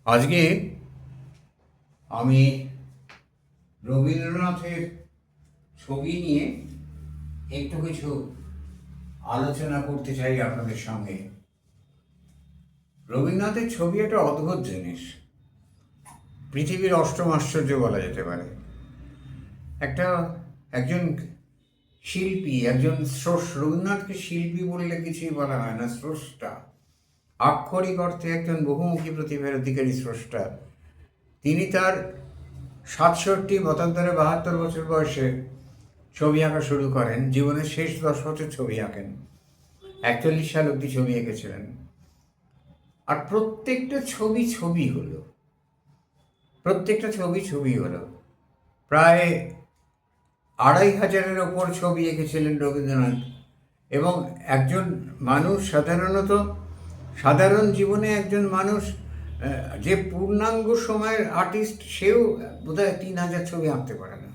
আজকে আমি রবীন্দ্রনাথের ছবি নিয়ে একটু কিছু আলোচনা করতে চাই আপনাদের সঙ্গে। রবীন্দ্রনাথের ছবি একটা অদ্ভুত জিনিস, পৃথিবীর অষ্টম আশ্চর্য বলা যেতে পারে। একজন শিল্পী, একজন রবীন্দ্রনাথকে শিল্পী বললে কিছুই বলা হয় না, স্রষ্টা, আক্ষরিক অর্থে একজন বহুমুখী প্রতিভার অধিকারী স্রষ্টা। তিনি তার 67 মতান্তরে 72 বছর বয়সে ছবি আঁকা শুরু করেন। জীবনের শেষ 10 বছর ছবি আঁকেন। 41 সাল অবধি ছবি এঁকেছিলেন। আর প্রত্যেকটা ছবি হলো, প্রায় 2500-এর ওপর ছবি এঁকেছিলেন রবীন্দ্রনাথ। এবং একজন মানুষ সাধারণ জীবনে একজন মানুষ যে পূর্ণাঙ্গ সময়ের আর্টিস্ট, সেও বোধহয় 3000 ছবি আঁকতে পারে না।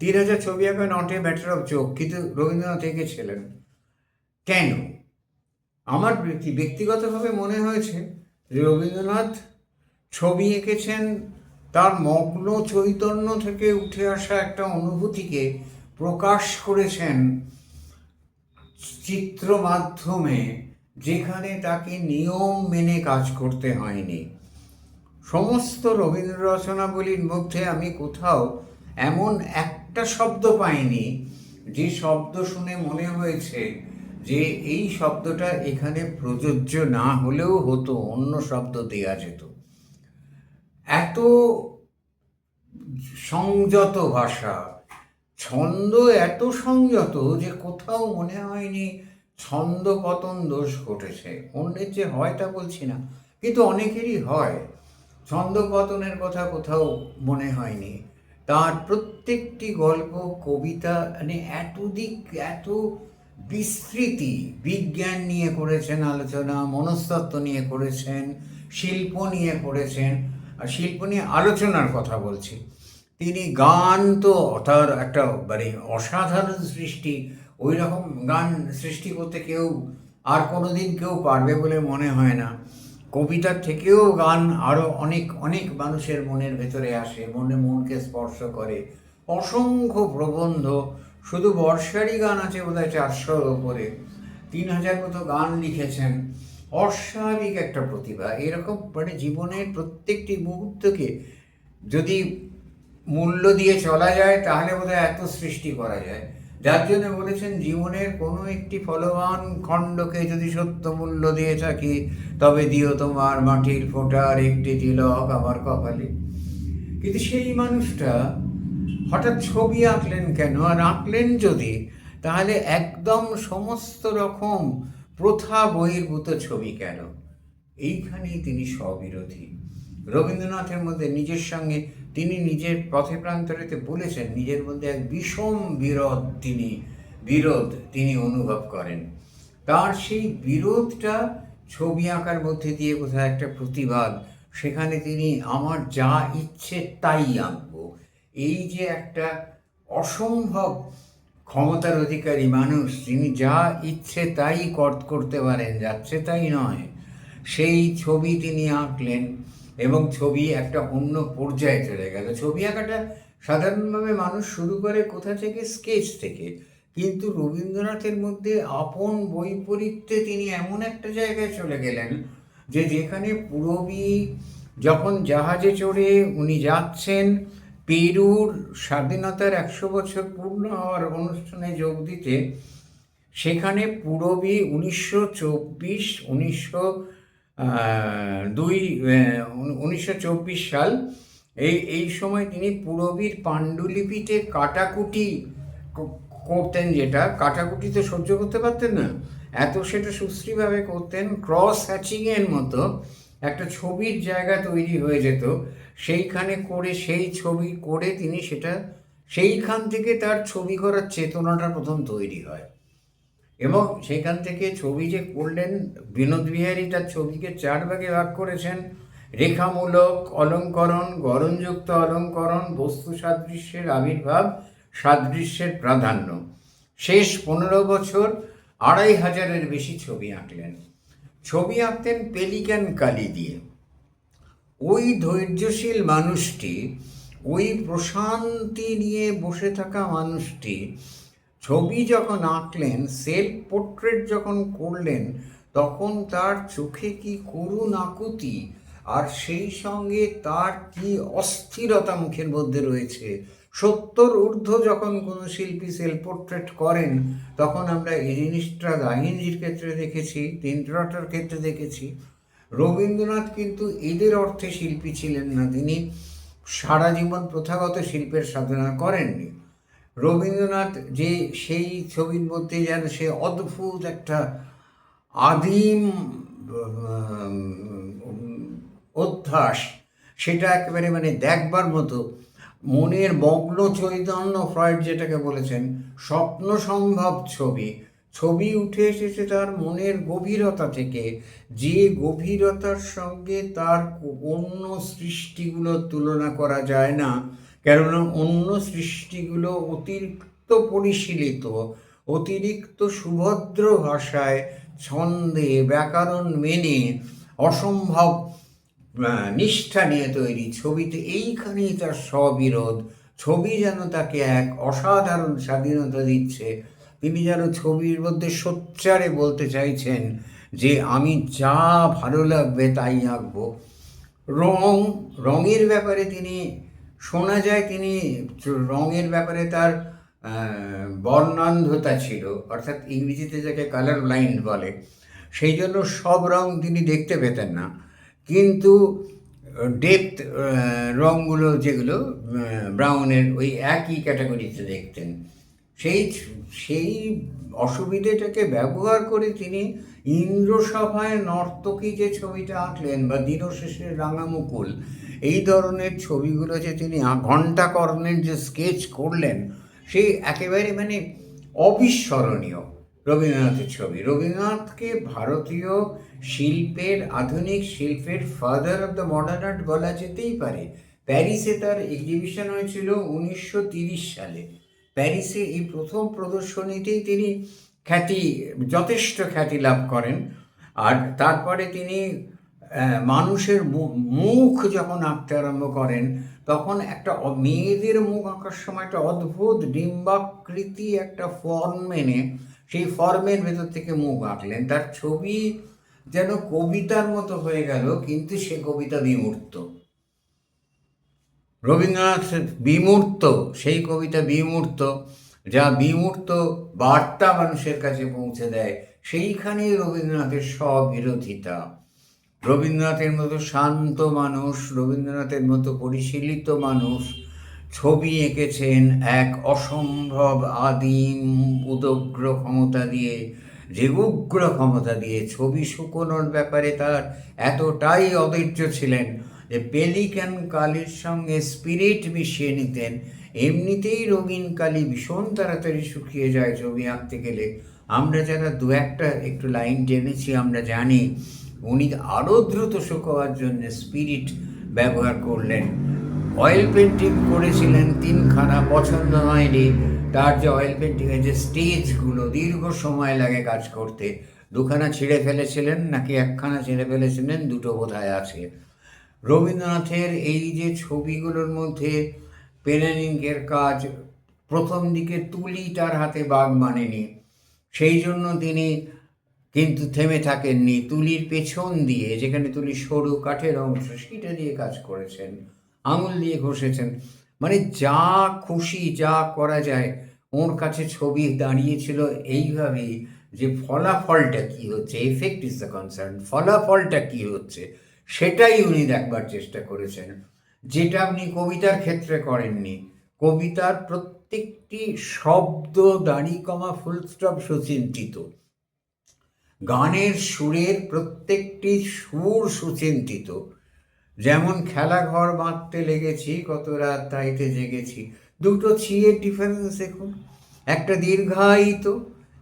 3000 ছবি আঁকা not a matter of joke, কিন্তু রবীন্দ্রনাথ এঁকেছিলেন। কেন? আমার ব্যক্তিগতভাবে মনে হয়েছে যে রবীন্দ্রনাথ ছবি এঁকেছেন তার মগ্ন চৈতন্য থেকে উঠে আসা একটা অনুভূতিকে প্রকাশ করেছেন চিত্র মাধ্যমে, যেখানে তাকে নিয়ম মেনে কাজ করতে হয়নি। সমস্ত রবীন্দ্র রচনাবলীর মধ্যে আমি কোথাও এমন একটা শব্দ পাইনি যে শব্দ শুনে মনে হয়েছে যে এই শব্দটা এখানে প্রযোজ্য না হলেও হতো, অন্য শব্দ দেয়া যেত। এত সংযত ভাষা, ছন্দ এত সংযত যে কোথাও মনে হয়নি ছন্দ পতন দোষ ঘটেছে। অন্যের যে হয় তা বলছি না, কিন্তু অনেকেরই হয়। ছন্দ পতনের কথা কোথাও মনে হয়নি। তার প্রত্যেকটি গল্প, কবিতা, মানে এত বিস্তৃতি, বিজ্ঞান নিয়ে করেছেন আলোচনা, মনস্তত্ত্ব নিয়ে করেছেন, শিল্প নিয়ে করেছেন। আর শিল্প নিয়ে আলোচনার কথা বলছি, তিনি গান তো তার একটা মানে অসাধারণ সৃষ্টি। ওই রকম গান সৃষ্টি করতে আর কোনোদিন কেউ পারবে বলে মনে হয় না। কবিতার থেকেও গান আরও অনেক মানুষের মনের ভেতরে আসে, মনকে স্পর্শ করে। অসংখ্য প্রবন্ধ, শুধু বর্ষারই গান আছে বোধহয় 400-র ওপরে। 3000 মতো গান লিখেছেন। অস্বাভাবিক একটা প্রতিভা। এরকম মানে জীবনের প্রত্যেকটি মুহূর্তকে যদি মূল্য দিয়ে চলা যায় তাহলে বোধহয় এত সৃষ্টি করা যায়। যার জন্য বলেছেন, জীবনের কোনো একটি ফলবান খণ্ডকে যদি সত্য মূল্য দিয়ে থাকি, তবে দিও তোমার মাটির ফোঁটার একটি তিলক আমার কপালে। কিন্তু সেই মানুষটা হঠাৎ ছবি আঁকলেন কেন? আর আঁকলেন যদি, তাহলে একদম সমস্ত রকম প্রথা বহির্ভূত ছবি কেন? এইখানেই তিনি স্ববিরোধী। রবীন্দ্রনাথের মধ্যে তিনি নিজের পথে প্রান্তরেতে বলেছেন, নিজের মধ্যে এক বিষম বিরোধ তিনি অনুভব করেন। তার সেই বিরোধটা ছবি আঁকার মধ্যে দিয়ে কোথাও একটা প্রতিবাদ। সেখানে তিনি আমার যা ইচ্ছে তাই আঁকবো, এই যে একটা অসম্ভব ক্ষমতার অধিকারী মানুষ, তিনি যা ইচ্ছে তাই করতে পারেন, যাচ্ছে তাই নয়, সেই ছবি তিনি আঁকলেন। এবং ছবি একটা অন্য পর্যায়ে চলে গেল। ছবি আঁকাটা সাধারণভাবে মানুষ শুরু করে কোথা থেকে? স্কেচ থেকে। কিন্তু রবীন্দ্রনাথের মধ্যে আপন বৈপরীত্যে তিনি এমন একটা জায়গায় চলে গেলেন যে যেখানে পূরবী যখন জাহাজে চড়ে উনি যাচ্ছেন পেরুর স্বাধীনতার 100 বছর পূর্ণ হওয়ার অনুষ্ঠানে যোগ দিতে, সেখানে পূরবী 1924 সাল, এই সময় তিনি পূরবীর পাণ্ডুলিপিতে কাটাকুটি করতেন। যেটা কাটাকুটি তো সহ্য করতে পারতেন না, সেটা সুশ্রীভাবে করতেন। ক্রস হ্যাচিংয়ের মতো একটা ছবির জায়গা তৈরি হয়ে যেত সেইখানে সেই ছবি করে তিনি সেইখান থেকে তার ছবি করার চেতনাটা প্রথম তৈরি হয়। এবং সেখান থেকে ছবি যে করলেন, বিনোদ বিহারী তার ছবিকে 4 ভাগে ভাগ করেছেন: রেখামূলক অলঙ্করণ, গড়নযুক্ত অলঙ্করণ, বস্তু সাদৃশ্যের আবির্ভাব, সাদৃশ্যের প্রাধান্য। শেষ 15 বছর 2500-এর বেশি ছবি আঁকলেন। ছবি আঁকতেন পেলিকান কালি দিয়ে। ওই ধৈর্যশীল মানুষটি, ওই প্রশান্তি নিয়ে বসে থাকা মানুষটি ছবি যখন আঁকলেন, সেলফ পোর্ট্রেট যখন করলেন, তখন তার চোখে কি করুণ আকুতি, আর সেই সঙ্গে তার কি অস্থিরতা মুখের মধ্যে রয়েছে। 70 ঊর্ধ্ব যখন কোনো শিল্পী সেলফ পোর্ট্রেট করেন, তখন আমরা এই জিনিসটা গাহিনীর ক্ষেত্রে দেখেছি, তিনট্রাটার ক্ষেত্রে দেখেছি। রবীন্দ্রনাথ কিন্তু এদের অর্থে শিল্পী ছিলেন না, তিনি সারা জীবন প্রথাগত শিল্পের সাধনা করেননি। রবীন্দ্রনাথ যে সেই ছবির মধ্যে যেন সে অদ্ভুত একটা আদিম অধ্যাস, সেটা একেবারে মানে দেখবার মতো। মনের মগ্ন চৈতন্য, ফ্রয়েড যেটাকে বলেছেন স্বপ্ন সম্ভব ছবি, ছবি উঠে এসেছে তার মনের গভীরতা থেকে, যে গভীরতার সঙ্গে তার অন্য সৃষ্টিগুলোর তুলনা করা যায় না। কেননা অন্য সৃষ্টিগুলো অতিরিক্ত পরিশীলিত, অতিরিক্ত সুভদ্র ভাষায়, ছন্দে, ব্যাকরণ মেনে, অসম্ভব নিষ্ঠা নিয়ে তৈরি। ছবিতে এইখানেই তার স্ববিরোধ। ছবি যেন তাকে এক অসাধারণ স্বাধীনতা দিচ্ছে। তিনি যেন ছবির মধ্যে সোচ্চারে বলতে চাইছেন যে আমি যা ভালো লাগবে তাই আঁকবো। রঙের ব্যাপারে তিনি, শোনা যায় তিনি রঙের ব্যাপারে তার বর্ণান্ধতা ছিল, অর্থাৎ ইংরেজিতে যাকে কালার ব্লাইন্ড বলে, সেই জন্য সব রং তিনি দেখতে পেতেন না। কিন্তু ডেপথ রঙগুলো যেগুলো ব্রাউনের ওই একই ক্যাটাগরিতে দেখতেন, সেই অসুবিধেটাকে ব্যবহার করে তিনি ইন্দ্রসভায় নর্তকী যে ছবিটা আঁকলেন, বা দিনশেষের রাঙামুকুল, এই ধরনের ছবিগুলো যে তিনি ঘণ্টাকর্ণের যে স্কেচ করলেন, সেই একেবারে মানে অবিস্মরণীয় রবীন্দ্রনাথের ছবি। রবীন্দ্রনাথকে ভারতীয় শিল্পের, আধুনিক শিল্পের father of the modern art বলা যেতেই পারে। প্যারিসে তার এক্সিবিশন হয়েছিল 1930 সালে। প্যারিসে এই প্রথম প্রদর্শনীতেই তিনি যথেষ্ট খ্যাতি লাভ করেন। আর তারপরে তিনি মানুষের মুখ যখন আঁকতে আরম্ভ করেন, তখন একটা মেয়েদের মুখ আঁকার সময় একটা অদ্ভুত ডিম্বাকৃতি একটা ফর্ম মেনে সেই ফর্মের ভেতর থেকে মুখ আঁকলেন। তার ছবি যেন কবিতার মতো হয়ে গেল, কিন্তু সে কবিতা বিমূর্ত। রবীন্দ্রনাথ বিমূর্ত, সেই কবিতা বিমূর্ত, যা বিমূর্ত বার্তা মানুষের কাছে পৌঁছে দেয়। সেইখানেই রবীন্দ্রনাথের স্ববিরোধিতা। রবীন্দ্রনাথের মতো শান্ত মানুষ, রবীন্দ্রনাথের মতো পরিশীলিত মানুষ ছবি এঁকেছেন এক অসম্ভব আদিম উদগ্র ক্ষমতা দিয়ে, যে উগ্র ক্ষমতা দিয়ে। ছবি শুকোনোর ব্যাপারে তার এতটাই অধৈর্য ছিলেন যে পেলিকান কালির সঙ্গে স্পিরিট মিশিয়ে নিতেন। এমনিতেই রঙিন কালি ভীষণ তাড়াতাড়ি শুকিয়ে যায় ছবি আঁকতে গেলে। আমরা যারা দু একটা একটু লাইন টেনেছি আমরা জানি। উনি আরও দ্রুত শুকোবার জন্য স্পিরিট ব্যবহার করলেন। অয়েল পেন্টিং করেছিলেন 3খানা, পছন্দ হয়নি। তার যে অয়েল পেন্টিংয়ের যে স্টেজগুলো, দীর্ঘ সময় লাগে কাজ করতে। 2খানা ছিঁড়ে ফেলেছিলেন, নাকি 1খানা ছিঁড়ে ফেলেছিলেন, 2টো বোধহয় আছে। রবীন্দ্রনাথের এই যে ছবিগুলোর মধ্যে পেন অ্যান্ড ইঙ্কের কাজ, প্রথম দিকে তুলি তার হাতে বাগ মানেনি, সেই জন্য তিনি কিন্তু থেমে থাকেননি। তুলির পেছন দিয়ে, যেখানে তুলি সরু কাঠের অংশ, সেটা দিয়ে কাজ করেছেন, আঙুল দিয়ে ঘষেছেন। মানে যা খুশি যা করা যায়, ওর কাছে ছবি দাঁড়িয়েছিল এইভাবেই যে ফলাফলটা কী হচ্ছে, এফেক্ট ইজ দ্য কনসার্ন, ফলাফলটা কী হচ্ছে সেটাই উনি দেখবার চেষ্টা করেছেন, যেটা আপনি কবিতার ক্ষেত্রে করেননি। কবিতার প্রত্যেকটি শব্দ দাড়ি কমা ফুল স্টপ সুচিন্তিত, গানের সুরের প্রত্যেকটি সুর সুচিন্তিত। যেমন খেলাঘর বাঁধতে লেগেছি, কত রাত তাইতে জেগেছি, দুটো ছিয়ের ডিফারেন্স দেখুন। একটা দীর্ঘায়িত,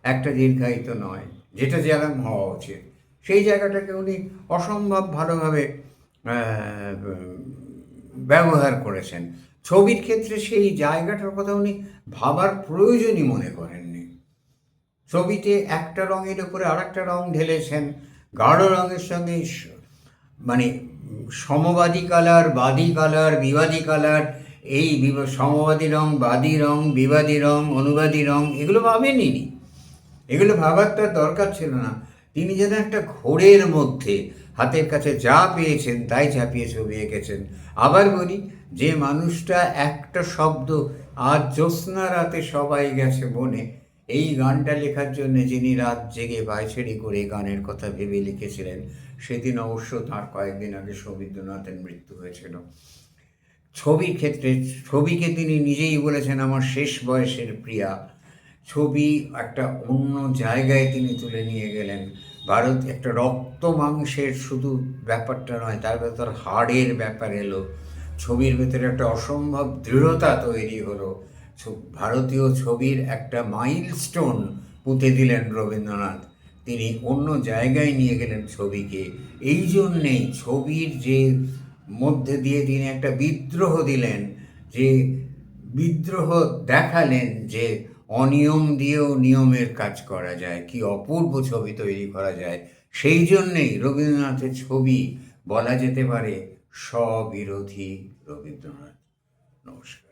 একটা দীর্ঘায়িত নয়, যেটা যেরকম হওয়া উচিত। সেই জায়গাটাকে উনি অসম্ভব ভালোভাবে ব্যবহার করেছেন। ছবির ক্ষেত্রে সেই জায়গাটার কথা উনি ভাবার প্রয়োজনই মনে করেননি। ছবিতে একটা রঙের উপরে আর একটা রঙ ঢেলেছেন, গাঢ় রঙের সঙ্গে মানে সমবাদী কালার, বাদী কালার, বিবাদী কালার, এই সমবাদী রং, বাদী রং, বিবাদী রং, অনুবাদী রং, এগুলো ভাবেনই। এগুলো ভাবার তার দরকার ছিল না। তিনি যেন একটা ঘোরের মধ্যে হাতের কাছে যা পেয়েছেন তাই চাপিয়ে ছবি এঁকেছেন। আবার বলি, যে মানুষটা একটা শব্দ আজ জ্যোৎস্না রাতে সবাই গেছে বনে, এই গানটা লেখার জন্য যিনি রাত জেগে পায়চারি করে গানের কথা ভেবে লিখেছিলেন, সেদিন অবশ্য তার কয়েকদিন আগে সৌমিত্রনাথের মৃত্যু হয়েছিল। ছবির ক্ষেত্রে ছবিকে তিনি নিজেই বলেছেন আমার শেষ বয়সের প্রিয়া। ছবি একটা অন্য জায়গায় তিনি তুলে নিয়ে গেলেন। ভারত একটা রক্ত মাংসের শুধু ব্যাপারটা নয়, তার ভেতর হাড়ের ব্যাপার এলো। ছবির ভেতরে একটা অসম্ভব দৃঢ়তা তৈরি হলো। ভারতীয় ছবির একটা মাইলস্টোন পুঁতে দিলেন রবীন্দ্রনাথ। তিনি অন্য জায়গায় নিয়ে গেলেন ছবিকে। এই জন্যেই ছবির যে মধ্যে দিয়ে তিনি একটা বিদ্রোহ দিলেন, যে বিদ্রোহ দেখালেন যে অনিয়ম দিয়েও নিয়মের কাজ করা যায়, কি অপূর্ব ছবি তৈরি করা যায়। সেই জন্যেই রবীন্দ্রনাথের ছবি বলা যেতে পারে স্ববিরোধী রবীন্দ্রনাথ। নমস্কার।